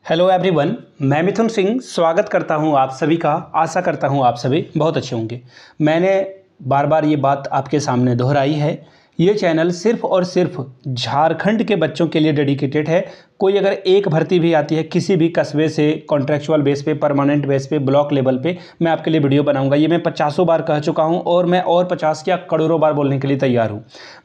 Hello everyone, मैं मिथुन सिंह स्वागत करता हूं आप सभी का। आशा करता हूं आप सभी बहुत अच्छे होंगे। मैंने बार बार ये बात आपके सामने दोहराई है, ये चैनल सिर्फ़ और सिर्फ झारखंड के बच्चों के लिए डेडिकेटेड है। कोई अगर एक भर्ती भी आती है किसी भी कस्बे से कॉन्ट्रैक्चुअल बेस पे, परमानेंट बेस पे, ब्लॉक लेवल पे, मैं आपके लिए वीडियो बनाऊंगा। ये मैं 50 बार कह चुका हूं और मैं और 50 क्या करोड़ों बार बोलने के लिए तैयार हूं।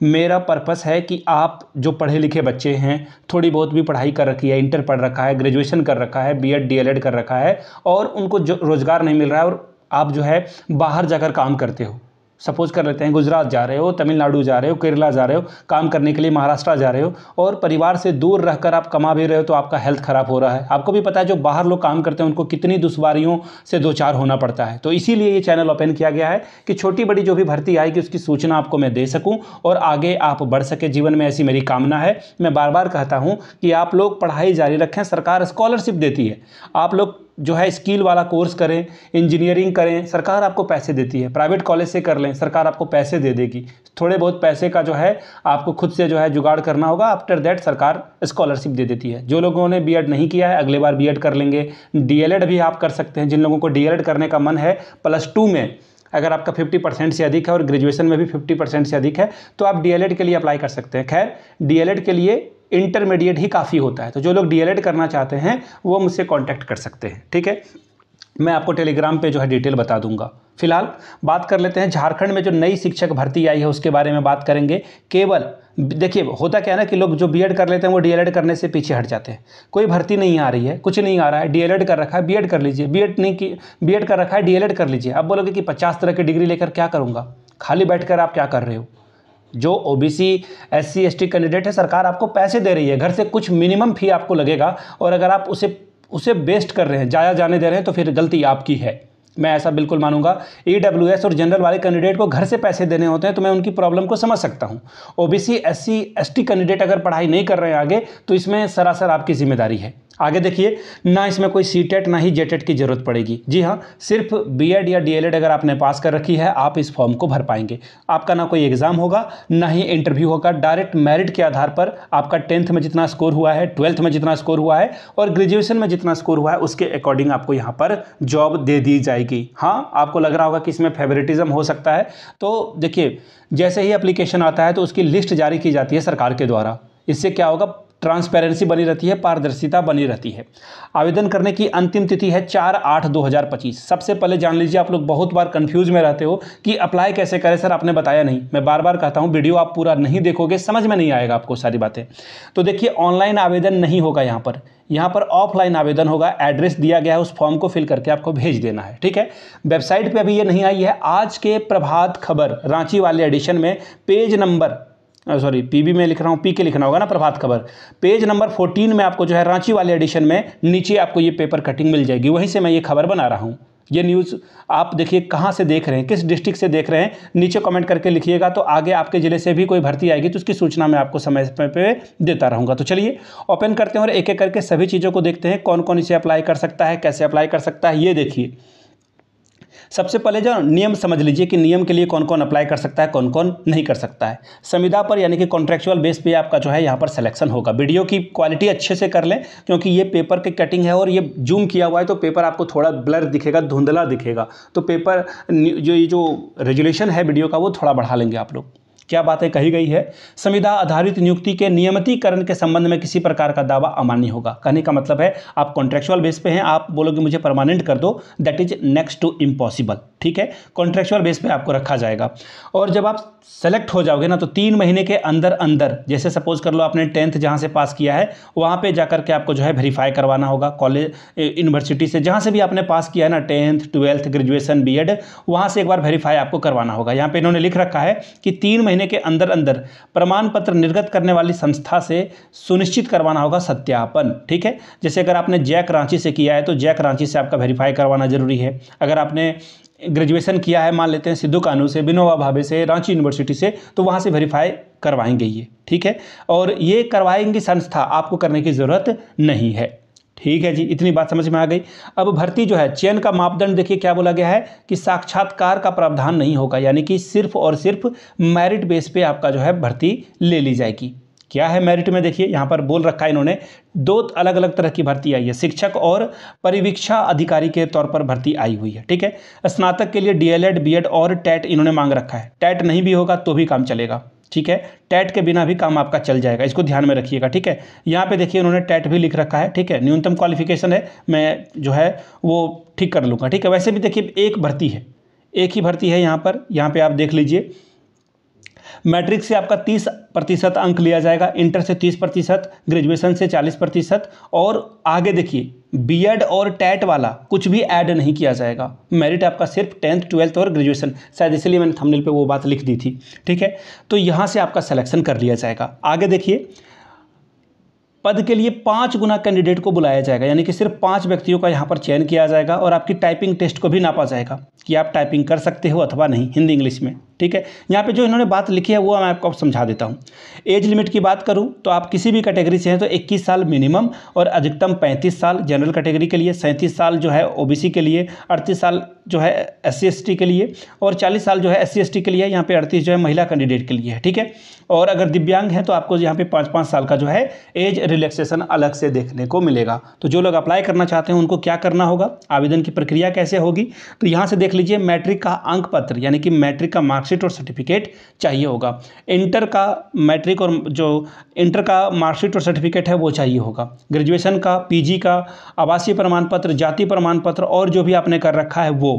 मेरा पर्पस है कि आप जो पढ़े लिखे बच्चे हैं, थोड़ी बहुत भी पढ़ाई कर रखी है, इंटर पढ़ रखा है, ग्रेजुएशन कर रखा है, बीएड डीएलएड कर रखा है और उनको जो रोज़गार नहीं मिल रहा है और आप जो है बाहर जाकर काम करते हो, सपोज कर लेते हैं गुजरात जा रहे हो, तमिलनाडु जा रहे हो, केरला जा रहे हो काम करने के लिए, महाराष्ट्र जा रहे हो और परिवार से दूर रहकर आप कमा भी रहे हो, तो आपका हेल्थ खराब हो रहा है। आपको भी पता है जो बाहर लोग काम करते हैं उनको कितनी दुश्वारियों से दो चार होना पड़ता है। तो इसीलिए ये चैनल ओपन किया गया है कि छोटी बड़ी जो भी भर्ती आएगी उसकी सूचना आपको मैं दे सकूं और आगे आप बढ़ सके जीवन में, ऐसी मेरी कामना है। मैं बार बार कहता हूं कि आप लोग पढ़ाई जारी रखें, सरकार स्कॉलरशिप देती है। आप लोग जो है स्किल वाला कोर्स करें, इंजीनियरिंग करें, सरकार आपको पैसे देती है। प्राइवेट कॉलेज से कर लें, सरकार आपको पैसे दे देगी। थोड़े बहुत पैसे का जो है आपको खुद से जो है जुगाड़ करना होगा। आफ्टर दैट सरकार स्कॉलरशिप दे देती है। जो लोगों ने बीएड नहीं किया है अगले बार बीएड कर लेंगे। डीएलएड भी आप कर सकते हैं। जिन लोगों को डीएलएड करने का मन है, +2 में अगर आपका 50% से अधिक है और ग्रेजुएशन में भी 50% से अधिक है तो आप डीएलएड के लिए अप्लाई कर सकते हैं। खैर, डीएलएड के लिए इंटरमीडिएट ही काफ़ी होता है। तो जो लोग डीएलएड करना चाहते हैं वो मुझसे कांटेक्ट कर सकते हैं, ठीक है। मैं आपको टेलीग्राम पे जो है डिटेल बता दूंगा। फिलहाल बात कर लेते हैं झारखंड में जो नई शिक्षक भर्ती आई है उसके बारे में बात करेंगे। केवल देखिए होता क्या है ना कि लोग जो बीएड कर लेते हैं वो डीएलएड करने से पीछे हट जाते हैं। कोई भर्ती नहीं आ रही है, कुछ नहीं आ रहा है, डीएलएड कर रखा है, बीएड कर लीजिए, बीएड नहीं की बीएड कर रखा है, डीएलएड कर लीजिए। अब बोलोगे कि 50 तरह की डिग्री लेकर क्या करूँगा, खाली बैठकर आप क्या कर रहे हो। जो ओबीसी एससी एसटी कैंडिडेट है, सरकार आपको पैसे दे रही है, घर से कुछ मिनिमम फी आपको लगेगा और अगर आप उसे वेस्ट कर रहे हैं, जाया जाने दे रहे हैं तो फिर गलती आपकी है। मैं ऐसा बिल्कुल मानूंगा। ईडब्ल्यूएस और जनरल वाले कैंडिडेट को घर से पैसे देने होते हैं तो मैं उनकी प्रॉब्लम को समझ सकता हूं। ओबीसी एससी एसटी कैंडिडेट अगर पढ़ाई नहीं कर रहे हैं आगे तो इसमें सरासर आपकी जिम्मेदारी है। आगे देखिए, ना इसमें कोई सीटेट ना ही जेटेट की जरूरत पड़ेगी। जी हाँ, सिर्फ बीएड या डीएलएड अगर आपने पास कर रखी है आप इस फॉर्म को भर पाएंगे। आपका ना कोई एग्जाम होगा ना ही इंटरव्यू होगा। डायरेक्ट मेरिट के आधार पर आपका 10th में जितना स्कोर हुआ है, 12th में जितना स्कोर हुआ है और ग्रेजुएशन में जितना स्कोर हुआ है उसके अकॉर्डिंग आपको यहाँ पर जॉब दे दी जाएगी। हाँ, आपको लग रहा होगा कि इसमें फेवरेटिज्म हो सकता है, तो देखिए जैसे ही एप्लीकेशन आता है तो उसकी लिस्ट जारी की जाती है सरकार के द्वारा। इससे क्या होगा, ट्रांसपेरेंसी बनी रहती है, पारदर्शिता बनी रहती है। आवेदन करने की अंतिम तिथि है 4/8/2025। सबसे पहले जान लीजिए, आप लोग बहुत बार कंफ्यूज में रहते हो कि अप्लाई कैसे करें, सर आपने बताया नहीं। मैं बार बार कहता हूं वीडियो आप पूरा नहीं देखोगे समझ में नहीं आएगा आपको सारी बातें। तो देखिए, ऑनलाइन आवेदन नहीं होगा यहाँ पर ऑफलाइन आवेदन होगा। एड्रेस दिया गया है, उस फॉर्म को फिल करके आपको भेज देना है, ठीक है। वेबसाइट पर अभी ये नहीं आई है। आज के प्रभात खबर रांची वाले एडिशन में पेज नंबर पीबी में लिख रहा हूँ, पी के लिखना होगा ना, प्रभात खबर पेज नंबर 14 में आपको जो है रांची वाले एडिशन में नीचे आपको ये पेपर कटिंग मिल जाएगी। वहीं से मैं ये खबर बना रहा हूँ। ये न्यूज़ आप देखिए कहाँ से देख रहे हैं, किस डिस्ट्रिक्ट से देख रहे हैं, नीचे कमेंट करके लिखिएगा। तो आगे आपके ज़िले से भी कोई भर्ती आएगी तो उसकी सूचना मैं आपको समय पे देता रहूँगा। तो चलिए ओपन करते हैं और एक एक करके सभी चीज़ों को देखते हैं। कौन कौन इसे अप्लाई कर सकता है, कैसे अप्लाई कर सकता है, ये देखिए। सबसे पहले जो नियम समझ लीजिए कि नियम के लिए कौन कौन अप्लाई कर सकता है, कौन कौन नहीं कर सकता है। संविदा पर यानी कि कॉन्ट्रैक्चुअल बेस पे आपका जो है यहाँ पर सिलेक्शन होगा। वीडियो की क्वालिटी अच्छे से कर लें क्योंकि ये पेपर की कटिंग है और ये जूम किया हुआ है तो पेपर आपको थोड़ा ब्लर दिखेगा, धुंधला दिखेगा। तो पेपर जो रेजुलेशन है वीडियो का वो थोड़ा बढ़ा लेंगे आप लोग। क्या बातें कही गई है, संविदा आधारित नियुक्ति के नियमितीकरण के संबंध में किसी प्रकार का दावा अमान्य होगा। कहने का मतलब है आप कॉन्ट्रैक्चुअल बेस पे हैं, आप बोलोगे मुझे परमानेंट कर दो, that is next to impossible, ठीक है। कॉन्ट्रैक्चुअल बेस पे आपको रखा जाएगा और जब आप सेलेक्ट हो जाओगे ना तो 3 महीने के अंदर अंदर, जैसे सपोज कर लो आपने 10th जहाँ से पास किया है वहाँ पे जाकर के आपको जो है वेरीफाई करवाना होगा। कॉलेज यूनिवर्सिटी से जहाँ से भी आपने पास किया है ना, 10th 12th ग्रेजुएशन बीएड, वहाँ से एक बार वेरीफाई आपको करवाना होगा। यहाँ पे इन्होंने लिख रखा है कि 3 महीने के अंदर अंदर प्रमाण पत्र निर्गत करने वाली संस्था से सुनिश्चित करवाना होगा सत्यापन, ठीक है। जैसे अगर आपने जैक रांची से किया है तो जैक रांची से आपका वेरीफाई करवाना जरूरी है। अगर आपने ग्रेजुएशन किया है मान लेते हैं सिद्धू कानू से, विनोबा भावे से, रांची यूनिवर्सिटी से, तो वहाँ से वेरीफाई करवाएंगे ये, ठीक है। और ये करवाएंगी संस्था, आपको करने की ज़रूरत नहीं है, ठीक है जी। इतनी बात समझ में आ गई। अब भर्ती जो है, चयन का मापदंड देखिए क्या बोला गया है कि साक्षात्कार का प्रावधान नहीं होगा, यानी कि सिर्फ और सिर्फ मेरिट बेस पे आपका जो है भर्ती ले ली जाएगी। क्या है मेरिट में, देखिए यहाँ पर बोल रखा है इन्होंने, 2 अलग अलग तरह की भर्ती आई है। शिक्षक और परिवीक्षा अधिकारी के तौर पर भर्ती आई हुई है, ठीक है। स्नातक के लिए डीएलएड, बीएड और टेट इन्होंने मांग रखा है। टेट नहीं भी होगा तो भी काम चलेगा, ठीक है। टेट के बिना भी काम आपका चल जाएगा, इसको ध्यान में रखिएगा, ठीक है। यहाँ पे देखिए उन्होंने टेट भी लिख रखा है, ठीक है। न्यूनतम क्वालिफिकेशन है, मैं जो है वो ठीक कर लूँगा, ठीक है। वैसे भी देखिए एक भर्ती है, एक ही भर्ती है यहाँ पे आप देख लीजिए। मैट्रिक से आपका 30% अंक लिया जाएगा, इंटर से 30%, ग्रेजुएशन से 40%, और आगे देखिए बीएड और टेट वाला कुछ भी ऐड नहीं किया जाएगा। मेरिट आपका सिर्फ 10th 12th और ग्रेजुएशन, शायद इसलिए मैंने थंबनेल पे वो बात लिख दी थी, ठीक है। तो यहाँ से आपका सिलेक्शन कर लिया जाएगा। आगे देखिए पद के लिए 5 गुना कैंडिडेट को बुलाया जाएगा, यानी कि सिर्फ 5 व्यक्तियों का यहाँ पर चयन किया जाएगा, और आपकी टाइपिंग टेस्ट को भी नापा जाएगा कि आप टाइपिंग कर सकते हो अथवा नहीं, हिंदी इंग्लिश में, ठीक है। यहाँ पे जो इन्होंने बात लिखी है वो मैं आपको समझा देता हूँ। एज लिमिट की बात करूँ तो आप किसी भी कैटेगरी से हैं तो 21 साल मिनिमम और अधिकतम 35 साल जनरल कैटेगरी के लिए, 37 साल जो है ओबीसी के लिए, 38 साल जो है SC/ST के लिए, और 40 साल जो है SC/ST के लिए। यहाँ पे 38 जो है महिला कैंडिडेट के लिए है, ठीक है। और अगर दिव्यांग हैं तो आपको यहाँ पे 5-5 साल का जो है एज रिलैक्सेशन अलग से देखने को मिलेगा। तो जो लोग अप्लाई करना चाहते हैं उनको क्या करना होगा, आवेदन की प्रक्रिया कैसे होगी, तो यहाँ से देख लीजिए मैट्रिक का अंक पत्र यानी कि मैट्रिक का मार्कशीट और सर्टिफिकेट चाहिए होगा। इंटर का मैट्रिक और जो इंटर का मार्कशीट और सर्टिफिकेट है वो चाहिए होगा। ग्रेजुएशन का, पीजी का, आवासीय प्रमाण पत्र, जाति प्रमाण पत्र और जो भी आपने कर रखा है वो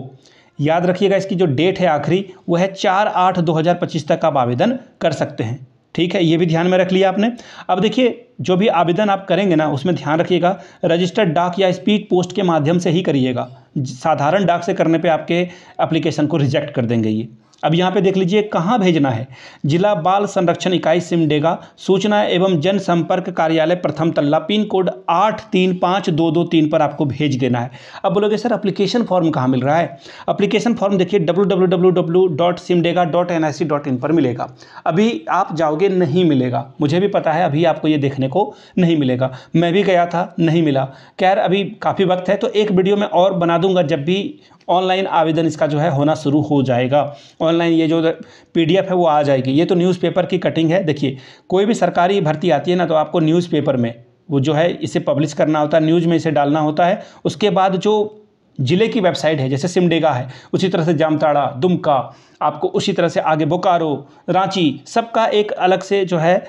याद रखिएगा। इसकी जो डेट है आखिरी वो है 4/8/2025 तक आप आवेदन कर सकते हैं, ठीक है। ये भी ध्यान में रख लिया आपने। अब देखिए जो भी आवेदन आप करेंगे ना उसमें ध्यान रखिएगा रजिस्टर्ड डाक या स्पीड पोस्ट के माध्यम से ही करिएगा। साधारण डाक से करने पे आपके एप्लीकेशन को रिजेक्ट कर देंगे ये। अब यहाँ पे देख लीजिए कहाँ भेजना है, जिला बाल संरक्षण इकाई सिमडेगा, सूचना एवं जनसंपर्क कार्यालय, प्रथम तल्ला, पिन कोड 835223 पर आपको भेज देना है। अब बोलोगे सर एप्लीकेशन फॉर्म कहाँ मिल रहा है, एप्लीकेशन फॉर्म देखिए www.simdega.nic.in पर मिलेगा। अभी आप जाओगे नहीं मिलेगा, मुझे भी पता है अभी आपको ये देखने को नहीं मिलेगा, मैं भी गया था नहीं मिला। खैर अभी काफ़ी वक्त है तो एक वीडियो में और बना दूंगा जब भी ऑनलाइन आवेदन इसका जो है होना शुरू हो जाएगा। ऑनलाइन ये जो PDF है वो आ जाएगी। ये तो न्यूज़पेपर की कटिंग है। देखिए कोई भी सरकारी भर्ती आती है ना तो आपको न्यूज़पेपर में वो जो है इसे पब्लिश करना होता है, न्यूज़ में इसे डालना होता है। उसके बाद जो ज़िले की वेबसाइट है जैसे सिमडेगा है, उसी तरह से जामताड़ा, दुमका, आपको उसी तरह से आगे बोकारो, रांची, सबका एक अलग से जो है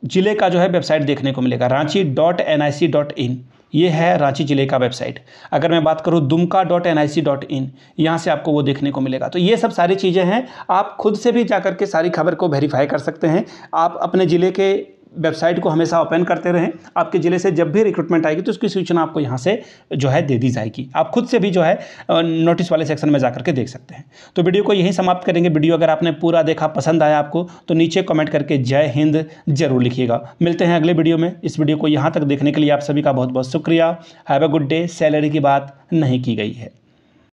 ज़िले का जो है वेबसाइट देखने को मिलेगा। ranchi.nic.in ये है रांची ज़िले का वेबसाइट। अगर मैं बात करूँ dumka.nic.in, यहाँ से आपको वो देखने को मिलेगा। तो ये सब सारी चीज़ें हैं, आप खुद से भी जाकर के सारी खबर को वेरीफाई कर सकते हैं। आप अपने ज़िले के वेबसाइट को हमेशा ओपन करते रहें। आपके ज़िले से जब भी रिक्रूटमेंट आएगी तो उसकी सूचना आपको यहाँ से जो है दे दी जाएगी। आप खुद से भी जो है नोटिस वाले सेक्शन में जाकर के देख सकते हैं। तो वीडियो को यहीं समाप्त करेंगे। वीडियो अगर आपने पूरा देखा, पसंद आया आपको, तो नीचे कमेंट करके जय हिंद जरूर लिखिएगा। मिलते हैं अगले वीडियो में। इस वीडियो को यहाँ तक देखने के लिए आप सभी का बहुत बहुत शुक्रिया। Have a good day. Salary की बात नहीं की गई है।